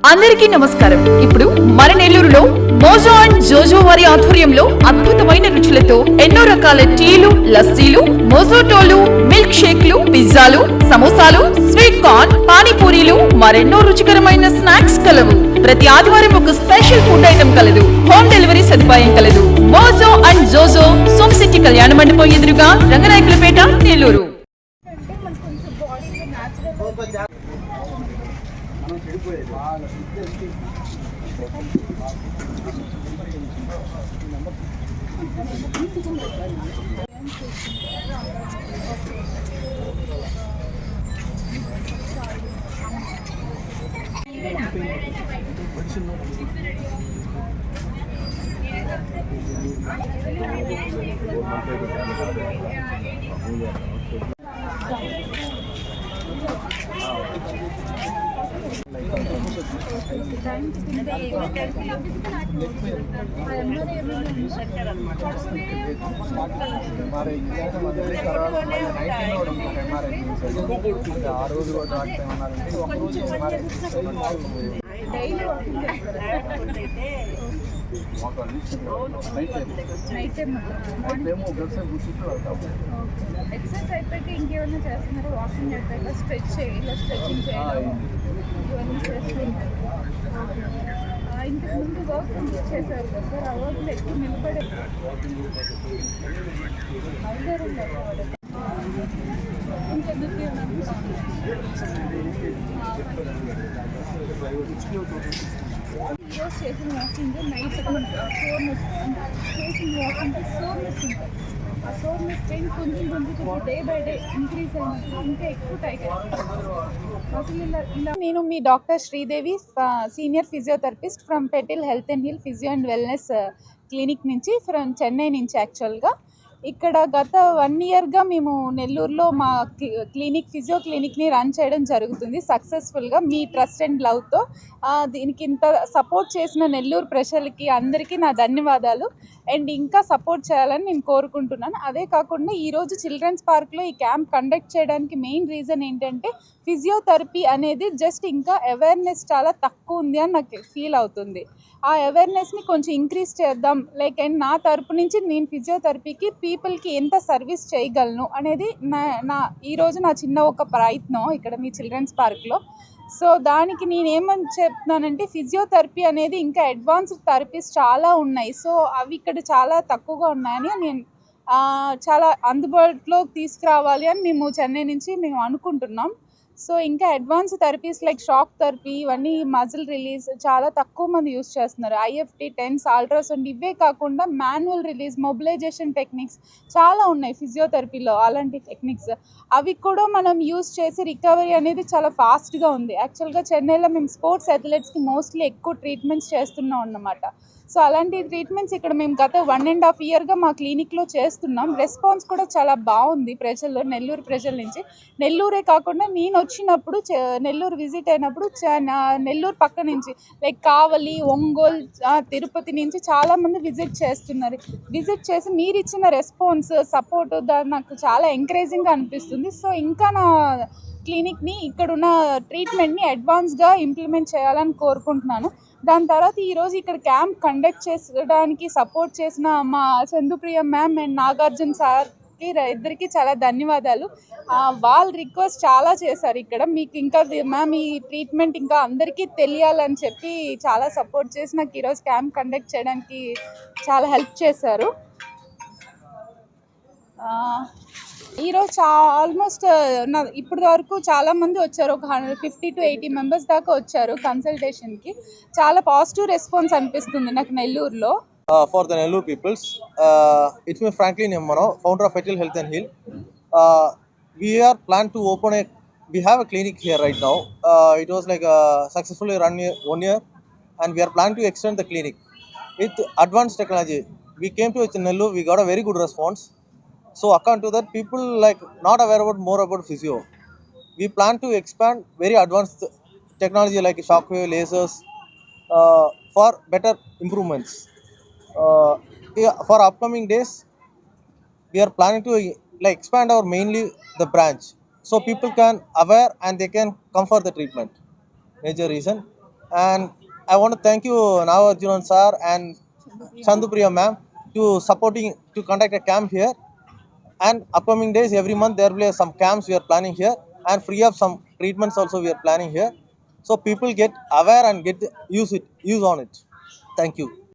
అందరికీ నమస్కారం. ఇప్పుడు మన నెల్లూరులో మోజో అండ్ జోజో వారి ఆధ్వర్యంలో అద్భుతమైన రుచులతో ఎన్నో రకాల టీలు, లస్సీలు, మోజోటోలు, మిల్క్ షేక్లు, పిజ్జాలు, సమోసాలు, స్వీట్ కార్న్, పానీపూరీలు, మరెన్నో రుచికరమైన స్నాక్స్ కలవు. ప్రతి ఆదివారం ఒక స్పెషల్ ఫుడ్ ఐటమ్ కలదు. హోమ్ డెలివరీ సదుపాయం కలదు. మోజో అండ్ జోజో, సోమ్ సిటీ కళ్యాణ మండపం ఎదురుగా, రంగనాయకులపేట, నెల్లూరు. ఎక్సర్సైజ్ అయిపోయి ఇంకేమైనా చేస్తున్నారు? వాకింగ్ అయిపోయాక స్ట్రెచింగ్ చేయడం ఇవన్నీ చేస్తున్నారు. ఇంతకు ముందు వర్క్ చేశారు కదా సార్, ఆ వర్క్లో ఎక్కువ నిలబడే అందరూ ఉన్నారు. ఇంకెందుకు ఈరోజు చేసిన వాకింగ్ నైట్ సోర్నెస్ చేసిన వాకింగ్ సోర్నెస్ ఉంటుంది. ఆ సోర్నెస్ పెయిన్ కొంచెం డే బై డే ఇంక్రీజ్ అయినట్టు ఇంకా ఎక్కువ అసలు ఇలా. నేను మీ doctor Sridevi, senior physiotherapist from Petal Health and Heal Physio and Wellness Clinic నుంచి, ఫ్రమ్ చెన్నై నుంచి. యాక్చువల్గా ఇక్కడ గత 1 yearగా మేము నెల్లూరులో మా ఫిజియో క్లినిక్ని రన్ చేయడం జరుగుతుంది సక్సెస్ఫుల్గా, మీ ట్రస్ట్ అండ్ లవ్తో. దీనికి ఇంత సపోర్ట్ చేసిన నెల్లూరు ప్రజలకి అందరికీ నా ధన్యవాదాలు. అండ్ ఇంకా సపోర్ట్ చేయాలని నేను కోరుకుంటున్నాను. అదే కాకుండా ఈరోజు చిల్డ్రన్స్ పార్క్లో ఈ క్యాంప్ కండక్ట్ చేయడానికి మెయిన్ రీజన్ ఏంటంటే, ఫిజియోథెరపీ అనేది జస్ట్ ఇంకా అవేర్నెస్ చాలా తక్కువ ఉంది అని నాకు ఫీల్ అవుతుంది. ఆ అవేర్నెస్ని కొంచెం ఇంక్రీజ్ చేద్దాం, లైక్ అండ్ నా తరపు నుంచి నేను ఫిజియోథెరపీకి పీపుల్కి ఎంత సర్వీస్ చేయగలను అనేది ఈరోజు నా చిన్న ఒక ప్రయత్నం ఇక్కడ మీ చిల్డ్రన్స్ పార్క్లో. సో దానికి నేనేమని చెప్తున్నానంటే, ఫిజియోథెరపీ అనేది ఇంకా అడ్వాన్స్డ్ థెరపీస్ చాలా ఉన్నాయి. సో అవి ఇక్కడ చాలా తక్కువగా ఉన్నాయని నేను చాలా అందుబాటులోకి తీసుకురావాలి అని మేము చెన్నై నుంచి అనుకుంటున్నాం. సో ఇంకా advance therapies like shock therapy, ఇవన్నీ మజిల్ రిలీజ్ చాలా తక్కువ మంది యూస్ చేస్తున్నారు. ఐఎఫ్టీ, టెన్స్, అల్ట్రాసౌండ్, ఇవే కాకుండా మాన్యువల్ రిలీజ్, మొబిలైజేషన్ టెక్నిక్స్ చాలా ఉన్నాయి ఫిజియోథెరపీలో. అలాంటి టెక్నిక్స్ అవి కూడా మనం యూస్ చేసి రికవరీ అనేది చాలా ఫాస్ట్గా ఉంది. యాక్చువల్గా చెన్నైలో మేము స్పోర్ట్స్ అథ్లెట్స్కి మోస్ట్లీ ఎక్కువ ట్రీట్మెంట్స్ చేస్తున్నాం అన్నమాట. సో అలాంటి ట్రీట్మెంట్స్ ఇక్కడ మేము గత 1.5 yearగా మా క్లినిక్లో చేస్తున్నాం. రెస్పాన్స్ కూడా చాలా బాగుంది ప్రజల్లో, నెల్లూరు ప్రజల నుంచి. నెల్లూరే కాకుండా నేను వచ్చినప్పుడు నెల్లూరు విజిట్ అయినప్పుడు నెల్లూరు పక్క నుంచి లైక్ కావలి, ఒంగోలు, తిరుపతి నుంచి చాలామంది విజిట్ చేస్తున్నారు. విజిట్ చేసి మీరు ఇచ్చిన రెస్పాన్స్, సపోర్ట్ నాకు చాలా ఎంకరేజింగ్గా అనిపిస్తుంది. సో ఇంకా నా క్లినిక్ని, ఇక్కడున్న ట్రీట్మెంట్ని అడ్వాన్స్గా ఇంప్లిమెంట్ చేయాలని కోరుకుంటున్నాను. దాని తర్వాత ఈరోజు ఇక్కడ క్యాంప్ కండక్ట్ చేయడానికి సపోర్ట్ చేసిన మా చందుప్రియ మ్యామ్ అండ్ నాగార్జున సార్కి ఇద్దరికి చాలా ధన్యవాదాలు. వాళ్ళు రిక్వెస్ట్ చాలా చేశారు ఇక్కడ, మీకు ఇంకా మ్యామ్ ఈ ట్రీట్మెంట్ ఇంకా అందరికీ తెలియాలని చెప్పి చాలా సపోర్ట్ చేసి నాకు ఈరోజు క్యాంప్ కండక్ట్ చేయడానికి చాలా హెల్ప్ చేశారు. ఈరోజు ఆల్మోస్ట్ ఇప్పటి వరకు చాలామంది వచ్చారు, ఒక 50 to 80 members దాకా వచ్చారు కన్సల్టేషన్కి. చాలా పాజిటివ్ రెస్పాన్స్ అనిపిస్తుంది నాకు నెల్లూరులో. For the Nellore peoples, it's me Franklin Emmano, founder of Fetal Health and Heal. We are planned to we have a clinic here right now. It was like successfully run 1 year, and we are planning to extend the clinic with advanced technology. We came to Nellore, we got a very good response. So according to that, people like not aware about more about physio. We plan to expand very advanced technology like shockwave, lasers, for better improvements. For upcoming days, we are planning to like expand our mainly the branch, so people can aware and they can come for the treatment. Major reason. And I want to thank you Nagarjunan sir and Chandupriya ma'am to supporting to conduct a camp here. And upcoming days, every month there will be some camps we are planning here, and free of some treatments also we are planning here. So people get aware and get use on it. Thank you.